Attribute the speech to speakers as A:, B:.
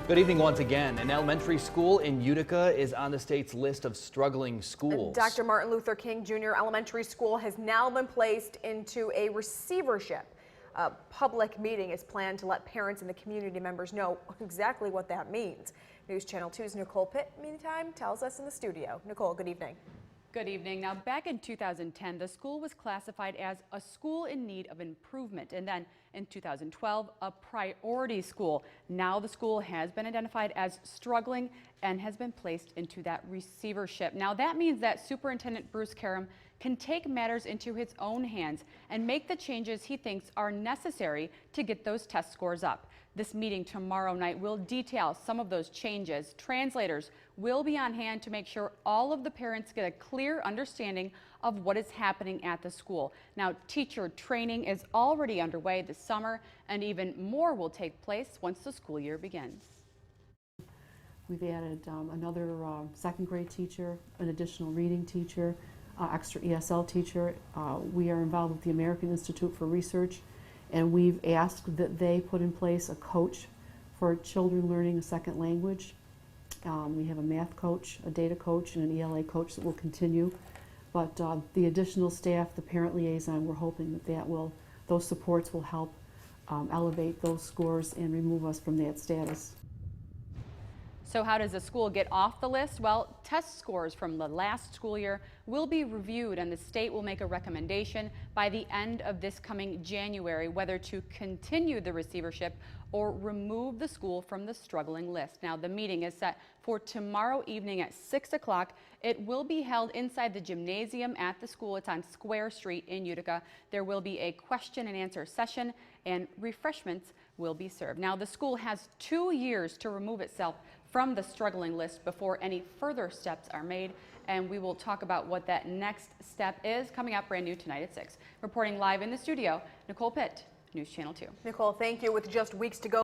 A: Good evening once again. An elementary school in Utica is on the state's list of struggling schools.
B: Dr. Martin Luther King Jr. Elementary School has now been placed into a receivership. A public meeting is planned to let parents and the community members know exactly what that means. News Channel 2's Nicole Pitt, meantime, tells us in the studio. Nicole, good evening.
C: Good evening. Now, back in 2010, the school was classified as a school in need of improvement, and then in 2012, a priority school. Now the school has been identified as struggling and has been placed into that receivership. Now that means that Superintendent Bruce Karam can take matters into his own hands and make the changes he thinks are necessary to get those test scores up. This meeting tomorrow night will detail some of those changes. Translators will be on hand to make sure all of the parents get a clear understanding of what is happening at the school. Now, teacher training is already underway this summer, and even more will take place once the school year begins.
D: We've added another second grade teacher, an additional reading teacher, extra ESL teacher. We are involved with the American Institute for Research, and we've asked that they put in place a coach for children learning a second language. We have a math coach, a data coach, and an ELA coach that will continue. But the additional staff, the parent liaison, we're hoping that those supports will help elevate those scores and remove us from that status.
C: So how does a school get off the list? Well, test scores from the last school year will be reviewed, and the state will make a recommendation by the end of this coming January whether to continue the receivership or remove the school from the struggling list. Now, the meeting is set for tomorrow evening at 6 o'clock. It will be held inside the gymnasium at the school. It's on Square Street in Utica. There will be a question and answer session, and refreshments will be served. Now, the school has 2 years to remove itself from the struggling list before any further steps are made, and we will talk about what that next step is coming up brand new tonight at 6. Reporting live in the studio, Nicole Pitt, News Channel 2.
B: Nicole, thank you. With just weeks to go.